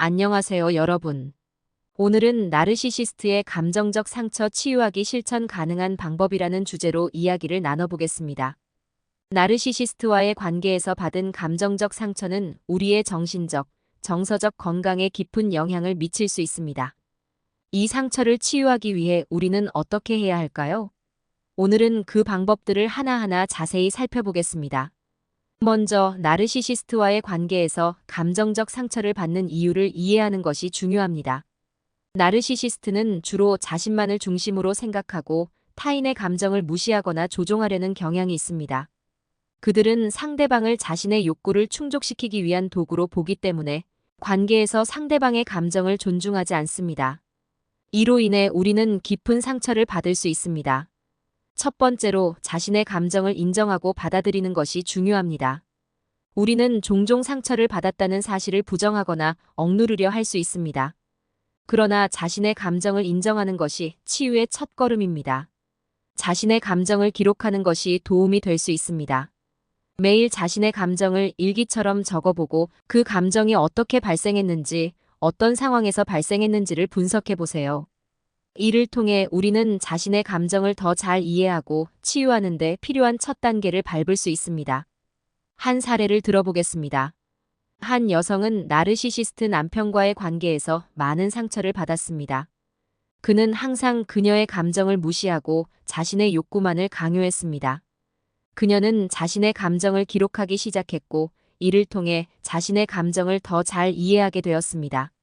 안녕하세요, 여러분. 오늘은 나르시시스트의 감정적 상처 치유하기 실천 가능한 방법이라는 주제로 이야기를 나눠보겠습니다. 나르시시스트와의 관계에서 받은 감정적 상처는 우리의 정신적, 정서적 건강에 깊은 영향을 미칠 수 있습니다. 이 상처를 치유하기 위해 우리는 어떻게 해야 할까요? 오늘은 그 방법들을 하나하나 자세히 살펴보겠습니다. 먼저 나르시시스트와의 관계에서 감정적 상처를 받는 이유를 이해하는 것이 중요합니다. 나르시시스트는 주로 자신만을 중심으로 생각하고 타인의 감정을 무시하거나 조종하려는 경향이 있습니다. 그들은 상대방을 자신의 욕구를 충족시키기 위한 도구로 보기 때문에 관계에서 상대방의 감정을 존중하지 않습니다. 이로 인해 우리는 깊은 상처를 받을 수 있습니다. 첫 번째로 자신의 감정을 인정하고 받아들이는 것이 중요합니다. 우리는 종종 상처를 받았다는 사실을 부정하거나 억누르려 할 수 있습니다. 그러나 자신의 감정을 인정하는 것이 치유의 첫걸음입니다. 자신의 감정을 기록하는 것이 도움이 될 수 있습니다. 매일 자신의 감정을 일기처럼 적어보고 그 감정이 어떻게 발생했는지, 어떤 상황에서 발생했는지를 분석해 보세요. 이를 통해 우리는 자신의 감정을 더 잘 이해하고 치유하는 데 필요한 첫 단계를 밟을 수 있습니다. 한 사례를 들어보겠습니다. 한 여성은 나르시시스트 남편과의 관계에서 많은 상처를 받았습니다. 그는 항상 그녀의 감정을 무시하고 자신의 욕구만을 강요했습니다. 그녀는 자신의 감정을 기록하기 시작했고, 이를 통해 자신의 감정을 더 잘 이해하게 되었습니다.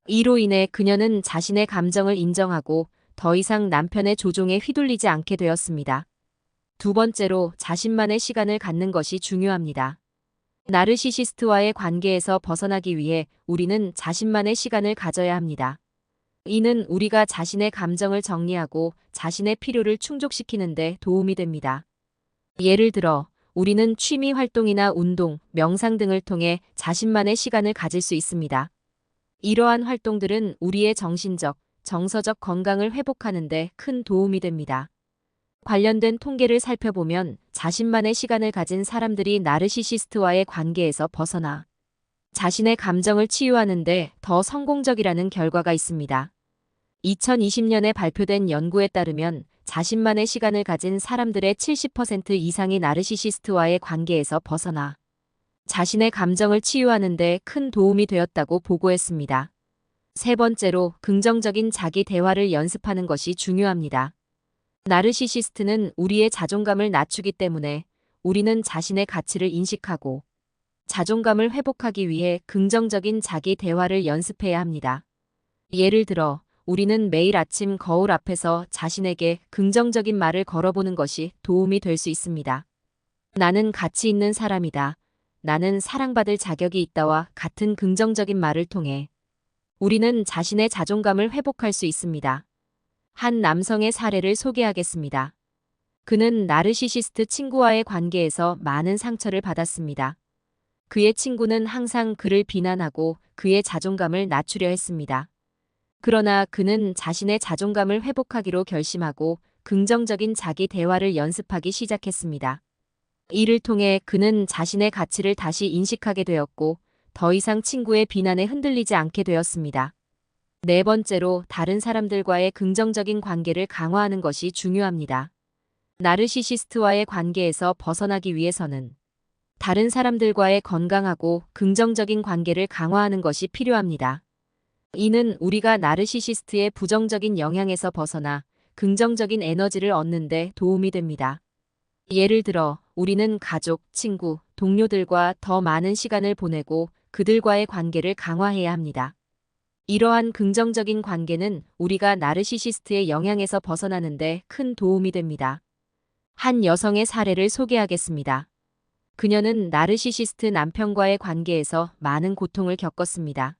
이로 인해 그녀는 자신의 감정을 인정하고 더 이상 남편의 조종에 휘둘리지 않게 되었습니다. 두 번째로 자신만의 시간을 갖는 것이 중요합니다. 나르시시스트와의 관계에서 벗어나기 위해 우리는 자신만의 시간을 가져야 합니다. 이는 우리가 자신의 감정을 정리하고 자신의 필요를 충족시키는 데 도움이 됩니다. 예를 들어, 우리는 취미 활동이나 운동, 명상 등을 통해 자신만의 시간을 가질 수 있습니다. 이러한 활동들은 우리의 정신적, 정서적 건강을 회복하는 데 큰 도움이 됩니다. 관련된 통계를 살펴보면 자신만의 시간을 가진 사람들이 나르시시스트와의 관계에서 벗어나 자신의 감정을 치유하는 데 더 성공적이라는 결과가 있습니다. 2020년에 발표된 연구에 따르면 자신만의 시간을 가진 사람들의 70% 이상이 나르시시스트와의 관계에서 벗어나 자신의 감정을 치유하는 데 큰 도움이 되었다고 보고했습니다. 세 번째로 긍정적인 자기 대화를 연습하는 것이 중요합니다. 나르시시스트는 우리의 자존감을 낮추기 때문에 우리는 자신의 가치를 인식하고 자존감을 회복하기 위해 긍정적인 자기 대화를 연습해야 합니다. 예를 들어, 우리는 매일 아침 거울 앞에서 자신에게 긍정적인 말을 걸어보는 것이 도움이 될 수 있습니다. 나는 가치 있는 사람이다. 나는 사랑받을 자격이 있다와 같은 긍정적인 말을 통해 우리는 자신의 자존감을 회복할 수 있습니다. 한 남성의 사례를 소개하겠습니다. 그는 나르시시스트 친구와의 관계에서 많은 상처를 받았습니다. 그의 친구는 항상 그를 비난하고 그의 자존감을 낮추려 했습니다. 그러나 그는 자신의 자존감을 회복하기로 결심하고 긍정적인 자기 대화를 연습하기 시작했습니다. 이를 통해 그는 자신의 가치를 다시 인식하게 되었고 더 이상 친구의 비난에 흔들리지 않게 되었습니다. 네 번째로 다른 사람들과의 긍정적인 관계를 강화하는 것이 중요합니다. 나르시시스트와의 관계에서 벗어나기 위해서는 다른 사람들과의 건강하고 긍정적인 관계를 강화하는 것이 필요합니다. 이는 우리가 나르시시스트의 부정적인 영향에서 벗어나 긍정적인 에너지를 얻는 데 도움이 됩니다. 예를 들어, 우리는 가족, 친구, 동료들과 더 많은 시간을 보내고 그들과의 관계를 강화해야 합니다. 이러한 긍정적인 관계는 우리가 나르시시스트의 영향에서 벗어나는 데 큰 도움이 됩니다. 한 여성의 사례를 소개하겠습니다. 그녀는 나르시시스트 남편과의 관계에서 많은 고통을 겪었습니다.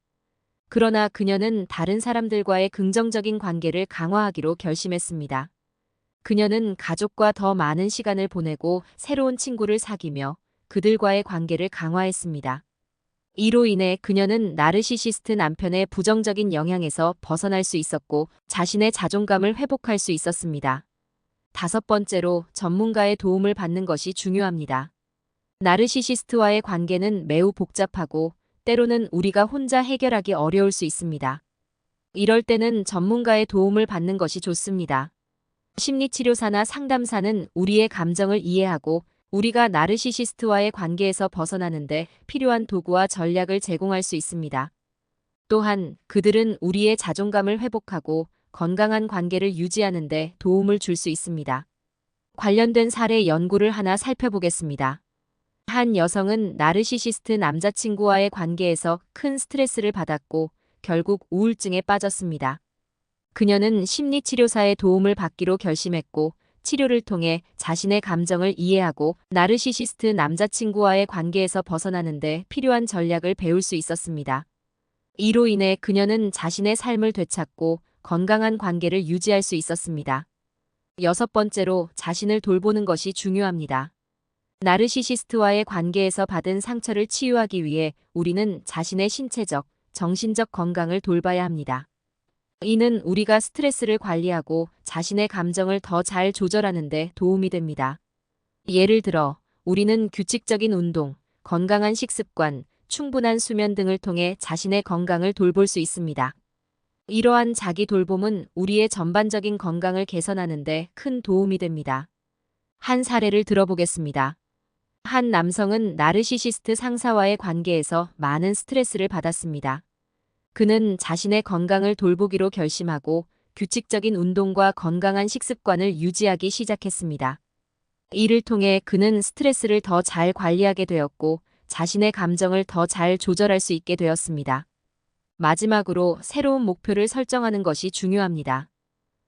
그러나 그녀는 다른 사람들과의 긍정적인 관계를 강화하기로 결심했습니다. 그녀는 가족과 더 많은 시간을 보내고 새로운 친구를 사귀며 그들과의 관계를 강화했습니다. 이로 인해 그녀는 나르시시스트 남편의 부정적인 영향에서 벗어날 수 있었고 자신의 자존감을 회복할 수 있었습니다. 다섯 번째로 전문가의 도움을 받는 것이 중요합니다. 나르시시스트와의 관계는 매우 복잡하고 때로는 우리가 혼자 해결하기 어려울 수 있습니다. 이럴 때는 전문가의 도움을 받는 것이 좋습니다. 심리치료사나 상담사는 우리의 감정을 이해하고 우리가 나르시시스트와의 관계에서 벗어나는데 필요한 도구와 전략을 제공할 수 있습니다. 또한 그들은 우리의 자존감을 회복하고 건강한 관계를 유지하는 데 도움을 줄 수 있습니다. 관련된 사례 연구를 하나 살펴보겠습니다. 한 여성은 나르시시스트 남자친구와의 관계에서 큰 스트레스를 받았고 결국 우울증에 빠졌습니다. 그녀는 심리치료사의 도움을 받기로 결심했고 치료를 통해 자신의 감정을 이해하고 나르시시스트 남자친구와의 관계에서 벗어나는 데 필요한 전략을 배울 수 있었습니다. 이로 인해 그녀는 자신의 삶을 되찾고 건강한 관계를 유지할 수 있었습니다. 6번째로 자신을 돌보는 것이 중요합니다. 나르시시스트와의 관계에서 받은 상처를 치유하기 위해 우리는 자신의 신체적, 정신적 건강을 돌봐야 합니다. 이는 우리가 스트레스를 관리하고 자신의 감정을 더 잘 조절하는 데 도움이 됩니다. 예를 들어, 우리는 규칙적인 운동, 건강한 식습관, 충분한 수면 등을 통해 자신의 건강을 돌볼 수 있습니다. 이러한 자기 돌봄은 우리의 전반적인 건강을 개선하는 데 큰 도움이 됩니다. 한 사례를 들어보겠습니다. 한 남성은 나르시시스트 상사와의 관계에서 많은 스트레스를 받았습니다. 그는 자신의 건강을 돌보기로 결심하고 규칙적인 운동과 건강한 식습관을 유지하기 시작했습니다. 이를 통해 그는 스트레스를 더 잘 관리하게 되었고 자신의 감정을 더 잘 조절할 수 있게 되었습니다. 마지막으로 새로운 목표를 설정하는 것이 중요합니다.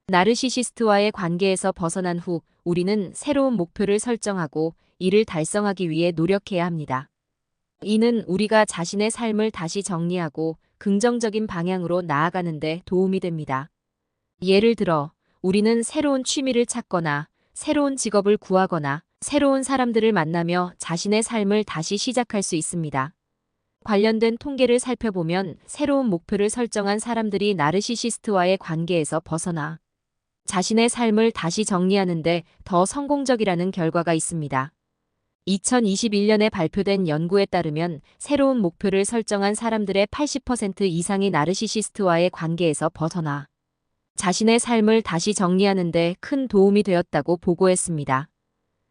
나르시시스트와의 관계에서 벗어난 후 우리는 새로운 목표를 설정하고 이를 달성하기 위해 노력해야 합니다. 이는 우리가 자신의 삶을 다시 정리하고 긍정적인 방향으로 나아가는 데 도움이 됩니다. 예를 들어, 우리는 새로운 취미를 찾거나 새로운 직업을 구하거나 새로운 사람들을 만나며 자신의 삶을 다시 시작할 수 있습니다. 관련된 통계를 살펴보면 새로운 목표를 설정한 사람들이 나르시시스트와의 관계에서 벗어나 자신의 삶을 다시 정리하는데 더 성공적이라는 결과가 있습니다. 2021년에 발표된 연구에 따르면 새로운 목표를 설정한 사람들의 80% 이상이 나르시시스트와의 관계에서 벗어나 자신의 삶을 다시 정리하는 데 큰 도움이 되었다고 보고했습니다.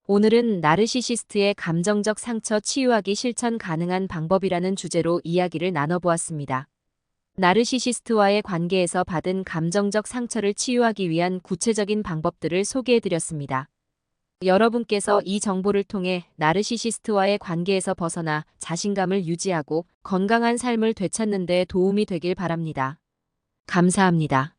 오늘은 나르시시스트의 감정적 상처 치유하기 실천 가능한 방법이라는 주제로 이야기를 나눠보았습니다. 나르시시스트와의 관계에서 받은 감정적 상처를 치유하기 위한 구체적인 방법들을 소개해드렸습니다. 여러분께서 이 정보를 통해 나르시시스트와의 관계에서 벗어나 자신감을 유지하고 건강한 삶을 되찾는 데 도움이 되길 바랍니다. 감사합니다.